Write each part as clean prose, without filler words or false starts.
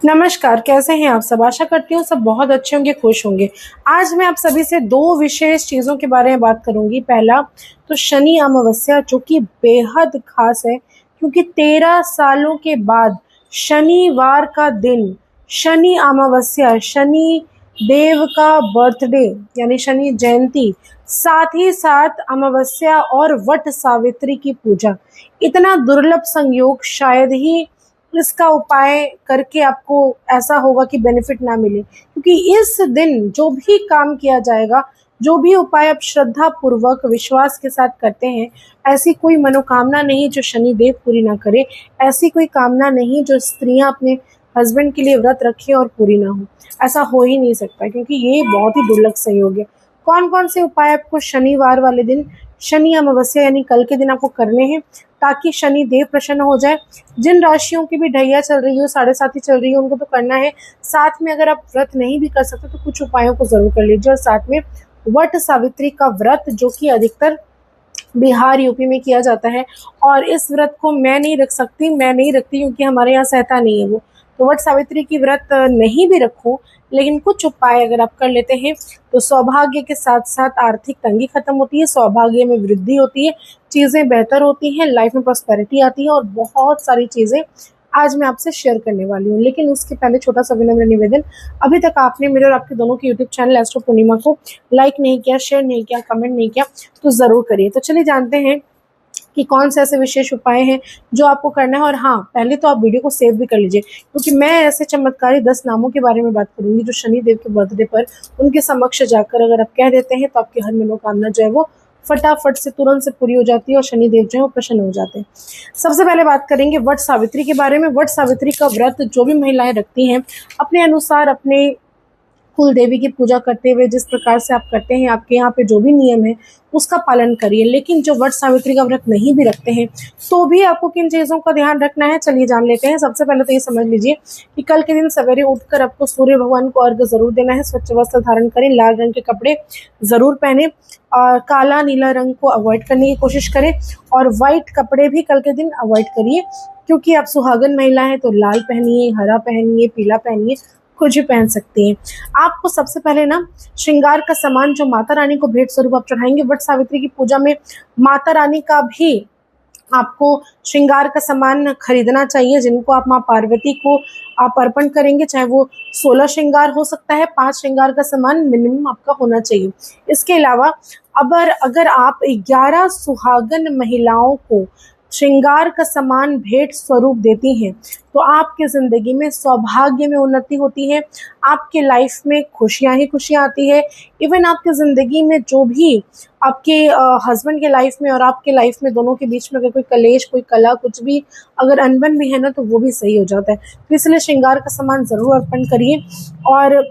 नमस्कार, कैसे हैं आप सब? आशा करती हूँ सब बहुत अच्छे होंगे, खुश होंगे। आज मैं आप सभी से 2 विशेष चीज़ों के बारे में बात करूँगी। पहला तो शनि अमावस्या, जो कि बेहद ख़ास है क्योंकि 13 सालों के बाद शनिवार का दिन, शनि अमावस्या, शनि देव का बर्थडे यानी शनि जयंती, साथ ही साथ अमावस्या और वट सावित्री की पूजा। इतना दुर्लभ संयोग शायद ही इसका उपाय करके आपको ऐसा होगा कि बेनिफिट ना मिले, क्योंकि इस दिन जो भी काम किया जाएगा, जो भी उपाय आप श्रद्धा पूर्वक विश्वास के साथ करते हैं, ऐसी कोई मनोकामना नहीं जो शनिदेव पूरी ना करे, ऐसी कोई कामना नहीं जो स्त्रियां अपने हस्बैंड के लिए व्रत रखें और पूरी ना हो। ऐसा हो ही नहीं सकता, क्योंकि ये बहुत ही दुर्लभ संयोग है। कौन कौन से उपाय आपको शनिवार वाले दिन, शनि अमावस्या यानी कल के दिन आपको करने हैं ताकि शनि देव प्रसन्न हो जाए। जिन राशियों की भी ढैया चल रही हो, 7.5 चल रही हो, उनको तो करना है। साथ में अगर आप व्रत नहीं भी कर सकते तो कुछ उपायों को जरूर कर लीजिए। और साथ में वट सावित्री का व्रत, जो कि अधिकतर बिहार यूपी में किया जाता है, और इस व्रत को मैं नहीं रखती क्योंकि हमारे यहाँ सहता नहीं है वो। तो वट सावित्री की व्रत नहीं भी रखो, लेकिन कुछ उपाय अगर आप कर लेते हैं तो सौभाग्य के साथ साथ आर्थिक तंगी खत्म होती है, सौभाग्य में वृद्धि होती है, चीज़ें बेहतर होती हैं, लाइफ में प्रॉस्पेरिटी आती है और बहुत सारी चीज़ें आज मैं आपसे शेयर करने वाली हूँ। लेकिन उसके पहले छोटा सा विनम्र निवेदन, अभी तक आपने मेरे और आपके दोनों के यूट्यूब चैनल एस्ट्रो पूर्णिमा को लाइक नहीं किया, शेयर नहीं किया, कमेंट नहीं किया, तो ज़रूर करिए। तो चलिए जानते हैं कि कौन से ऐसे विशेष उपाय हैं जो आपको करना है। और हाँ, पहले तो आप वीडियो को सेव भी कर लीजिए, क्योंकि मैं ऐसे चमत्कारी 10 नामों के बारे में बात करूंगी जो शनि देव के बर्थडे पर उनके समक्ष जाकर अगर आप कह देते हैं तो आपकी हर मनोकामना जो है वो फटाफट से तुरंत से पूरी हो जाती है और शनिदेव जो है वो प्रसन्न हो जाते हैं। सबसे पहले बात करेंगे वट सावित्री के बारे में। वट सावित्री का व्रत जो भी महिलाएं रखती हैं, अपने अनुसार अपने कुल देवी की पूजा करते हुए जिस प्रकार से आप करते हैं, आपके यहाँ पे जो भी नियम है उसका पालन करिए। लेकिन जो वट सावित्री का व्रत नहीं भी रखते हैं तो भी आपको किन चीज़ों का ध्यान रखना है, चलिए जान लेते हैं। सबसे पहले तो ये समझ लीजिए कि कल के दिन सवेरे उठकर आपको सूर्य भगवान को अर्घ्य जरूर देना है। स्वच्छ वस्त्र धारण करें, लाल रंग के कपड़े जरूर पहने, और काला नीला रंग को अवॉइड करने की कोशिश करें, और वाइट कपड़े भी कल के दिन अवॉइड करिए, क्योंकि आप सुहागन महिला हैं तो लाल पहनिए, हरा पहनिए, पीला पहनिए, कुछ भी पहन सकती हैं। आपको सबसे पहले ना श्रृंगार का सामान जो माता रानी को भेंट स्वरूप आप चढ़ाएंगे, वट सावित्री की पूजा में माता रानी का भी आपको श्रृंगार का सामान खरीदना चाहिए, जिनको आप माँ पार्वती को आप अर्पण करेंगे। चाहे वो 16 श्रृंगार हो सकता है, 5 श्रृंगार का सामान मिनिमम आपका होना चाहिए। इसके अलावा अगर आप 11 सुहागन महिलाओं को श्रृंगार का सामान भेंट स्वरूप देती हैं तो आपके ज़िंदगी में सौभाग्य में उन्नति होती है, आपके लाइफ में खुशियाँ ही खुशियाँ आती है। इवन आपके ज़िंदगी में जो भी आपके हस्बैंड के लाइफ में और आपके लाइफ में दोनों के बीच में अगर कोई कलेश, कोई कला, कुछ भी अगर अनबन भी है ना, तो वो भी सही हो जाता है। तो इसलिए श्रृंगार का सामान ज़रूर अर्पण करिए। और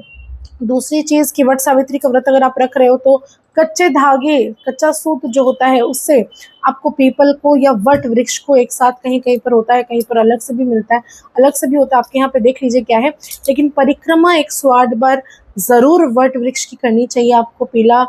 दूसरी चीज़ कि वट सावित्री का व्रत अगर आप रख रहे हो तो कच्चे धागे, कच्चा सूत जो होता है, उससे आपको पीपल को या वट वृक्ष को एक साथ, कहीं कहीं पर होता है, कहीं पर अलग से भी मिलता है, अलग से भी होता है, आपके यहाँ पे देख लीजिए क्या है। लेकिन परिक्रमा 108 बार ज़रूर वट वृक्ष की करनी चाहिए। आपको पीला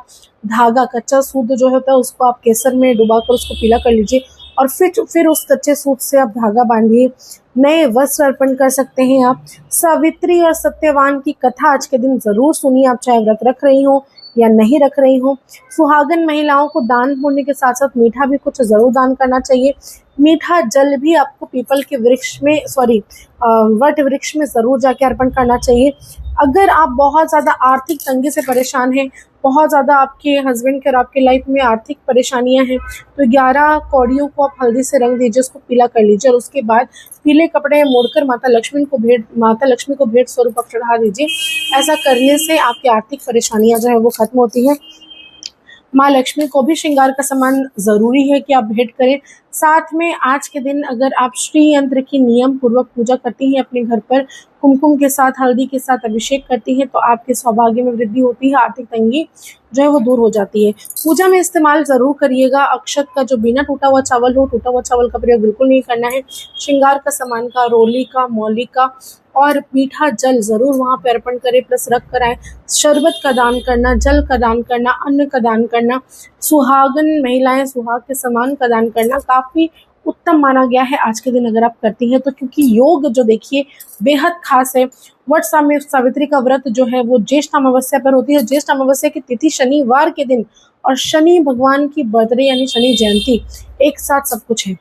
धागा, कच्चा सूत जो होता है, उसको आप केसर में डुबाकर उसको पीला कर लीजिए, और फिर उस कच्चे सूत से आप धागा बांधिए। नए वस्त्र अर्पण कर सकते हैं आप। सावित्री और सत्यवान की कथा आज के दिन ज़रूर सुनिए, आप चाहे व्रत रख रही हो या नहीं रख रही हो। सुहागन महिलाओं को दान पुण्य के साथ साथ मीठा भी कुछ ज़रूर दान करना चाहिए। मीठा जल भी आपको पीपल के वृक्ष में वट वृक्ष में ज़रूर जाके अर्पण करना चाहिए। अगर आप बहुत ज़्यादा आर्थिक तंगी से परेशान हैं, बहुत ज़्यादा आपके हस्बैंड के और आपके लाइफ में आर्थिक परेशानियां हैं, तो 11 कौड़ियों को आप हल्दी से रंग दीजिए, उसको पीला कर लीजिए, और उसके बाद पीले कपड़े मोड़कर माता लक्ष्मी को भेंट स्वरूप आप चढ़ा दीजिए। ऐसा करने से आपकी आर्थिक परेशानियां जो है वो खत्म होती हैं। माँ लक्ष्मी को भी श्रृंगार का सामान ज़रूरी है कि आप भेंट करें। साथ में आज के दिन अगर आप श्री यंत्र की नियम पूर्वक पूजा करती हैं, अपने घर पर कुमकुम के साथ, हल्दी के साथ अभिषेक करती हैं, तो आपके सौभाग्य में वृद्धि होती है, आर्थिक तंगी जो है वो दूर हो जाती है। पूजा में इस्तेमाल ज़रूर करिएगा अक्षत का, जो बिना टूटा हुआ चावल हो, टूटा हुआ चावल का प्रयोग बिल्कुल नहीं करना है। श्रृंगार का सामान का, रोली का, मौली का और मीठा जल ज़रूर वहाँ पे अर्पण करें, प्लस रख कर आए। शरबत का दान करना, जल का दान करना, अन्न का दान करना, सुहागन महिलाएं सुहाग के सामान का दान करना काफ़ी उत्तम माना गया है आज के दिन अगर आप करती हैं तो, क्योंकि योग जो देखिए बेहद खास है। वट सावित्री का व्रत जो है वो ज्येष्ठ अमावस्या पर होती है। ज्येष्ठ अमावस्या की तिथि शनिवार के दिन और शनि भगवान की बर्थडे यानी शनि जयंती एक साथ सब कुछ है,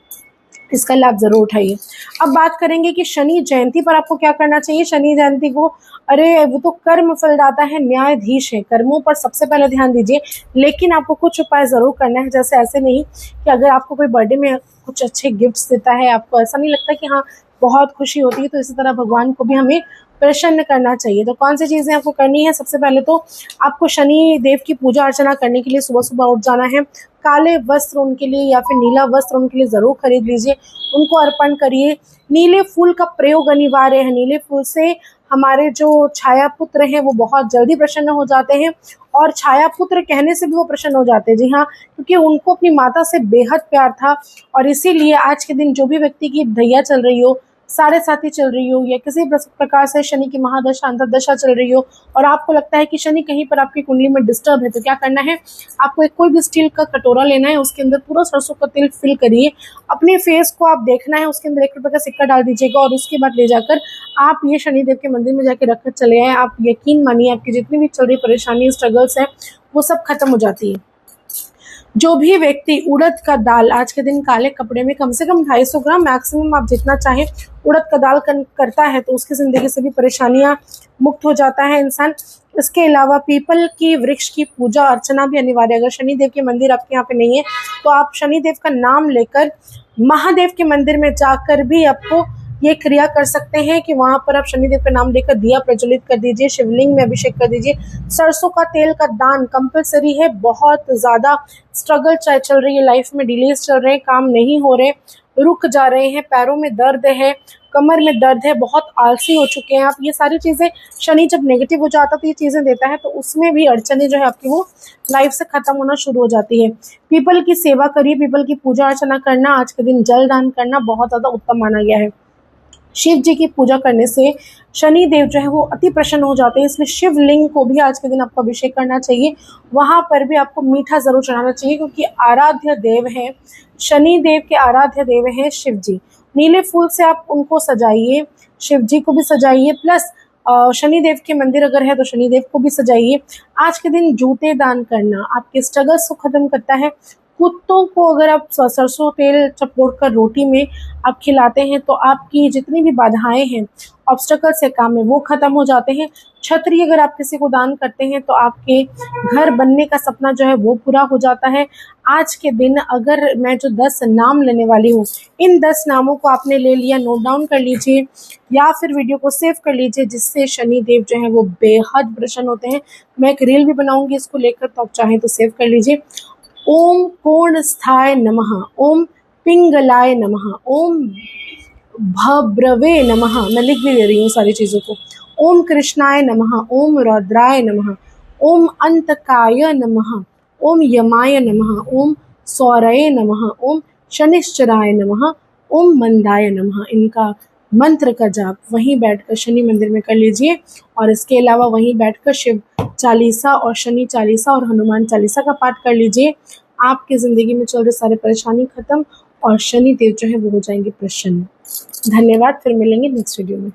इसका लाभ जरूर उठाइए। अब बात करेंगे कि शनि जयंती पर आपको क्या करना चाहिए। शनि जयंती को, अरे वो तो कर्म फलदाता है, न्यायाधीश है, कर्मों पर सबसे पहले ध्यान दीजिए। लेकिन आपको कुछ उपाय जरूर करना है, जैसे ऐसे नहीं कि अगर आपको कोई बर्थडे में कुछ अच्छे गिफ्ट्स देता है, आपको ऐसा नहीं लगता कि हाँ बहुत खुशी होती है, तो इसी तरह भगवान को भी हमें प्रसन्न करना चाहिए। तो कौन सी चीज़ें आपको करनी है, सबसे पहले तो आपको शनि देव की पूजा अर्चना करने के लिए सुबह सुबह उठ जाना है। काले वस्त्र उनके लिए या फिर नीला वस्त्र उनके लिए ज़रूर खरीद लीजिए, उनको अर्पण करिए। नीले फूल का प्रयोग अनिवार्य है। नीले फूल से हमारे जो छाया पुत्र हैं वो बहुत जल्दी प्रसन्न हो जाते हैं, और छाया पुत्र कहने से भी वो प्रसन्न हो जाते हैं। जी हाँ, क्योंकि उनको अपनी माता से बेहद प्यार था, और इसीलिए आज के दिन जो भी व्यक्ति की दैया चल रही हो, साढ़े साथी चल रही हो, या किसी प्रकार से शनि की महादशा अंतर्दशा चल रही हो, और आपको लगता है कि शनि कहीं पर आपकी कुंडली में डिस्टर्ब है, तो क्या करना है, आपको एक कोई भी स्टील का कटोरा लेना है, उसके अंदर पूरा सरसों का तेल फिल करिए, अपने फेस को आप देखना है, उसके अंदर 1 रुपये का सिक्का डाल दीजिएगा, और उसके बाद ले जाकर आप ये शनिदेव के मंदिर में जाके रख कर चले आए। आप यकीन मानिए आपकी जितनी भी चल रही परेशानी स्ट्रगल्स है वो सब खत्म हो जाती है। जो भी व्यक्ति उड़द का दाल आज के दिन काले कपड़े में कम से कम 250 ग्राम, मैक्सिमम आप जितना चाहें उड़द का दाल करता है, तो उसकी ज़िंदगी से भी परेशानियां मुक्त हो जाता है इंसान। इसके अलावा पीपल की वृक्ष की पूजा अर्चना भी अनिवार्य है। अगर शनिदेव के मंदिर आपके यहाँ पे नहीं है तो आप शनिदेव का नाम लेकर महादेव के मंदिर में जाकर भी आपको ये क्रिया कर सकते हैं कि वहां पर आप शनिदेव का नाम लेकर दिया प्रज्वलित कर दीजिए, शिवलिंग में अभिषेक कर दीजिए। सरसों का तेल का दान कंपलसरी है। बहुत ज़्यादा स्ट्रगल चल रही है लाइफ में, डिलेज चल रहे हैं, काम नहीं हो रहे, रुक जा रहे हैं, पैरों में दर्द है, कमर में दर्द है, बहुत आलसी हो चुके हैं आप, ये सारी चीज़ें शनि जब नेगेटिव हो जाता है तो ये चीज़ें देता है, तो उसमें भी अड़चने जो है आपकी वो लाइफ से खत्म होना शुरू हो जाती है। पीपल की सेवा करिए, पीपल की पूजा अर्चना करना, आज के दिन जल दान करना बहुत ज़्यादा उत्तम माना गया है। शिव जी की पूजा करने से शनि देव जो है वो अति प्रसन्न हो जाते हैं, इसलिए शिवलिंग को भी आज के दिन आपको अभिषेक करना चाहिए। वहाँ पर भी आपको मीठा ज़रूर चढ़ाना चाहिए, क्योंकि आराध्य देव है शनि देव के, आराध्य देव है शिव जी। नीले फूल से आप उनको सजाइए, शिव जी को भी सजाइए, प्लस शनि देव के मंदिर अगर है तो शनि देव को भी सजाइए। आज के दिन जूते दान करना आपके स्ट्रगल्स को ख़त्म करता है। कुत्तों को अगर आप सरसों तेल चपोड़ कर रोटी में आप खिलाते हैं तो आपकी जितनी भी बाधाएं हैं, ऑब्स्टेकल्स है काम में, वो खत्म हो जाते हैं। छतरी अगर आप किसी को दान करते हैं तो आपके घर बनने का सपना जो है वो पूरा हो जाता है। आज के दिन अगर मैं जो 10 नाम लेने वाली हूँ, इन 10 नामों को आपने ले लिया, नोट डाउन कर लीजिए या फिर वीडियो को सेव कर लीजिए, जिससे शनि देव जो है वो बेहद प्रसन्न होते हैं। मैं एक रील भी बनाऊंगी इसको लेकर, तो आप चाहें तो सेव कर लीजिए। ओम पूर्णस्थाय नमः, ओम पिंगलाय नमः, ओम भब्रवे नमः, मैं लिख भी दे रही हूँ सारी चीज़ों को। ओम कृष्णाय नमः, ओम रौद्राय नमः, ओम अंतकाय नमः, ओम यमाय नमः, ओम सौरये नमः, ओम शनिश्चराय नमः, ओम मंदाय नमः। इनका मंत्र का जाप वहीं बैठकर शनि मंदिर में कर लीजिए, और इसके अलावा वहीं बैठकर शिव चालीसा और शनि चालीसा और हनुमान चालीसा का पाठ कर लीजिए। आपकी ज़िंदगी में चल रहे सारे परेशानी खत्म, और शनि देव जो है वो हो जाएंगे प्रसन्न। धन्यवाद, फिर मिलेंगे नेक्स्ट वीडियो में।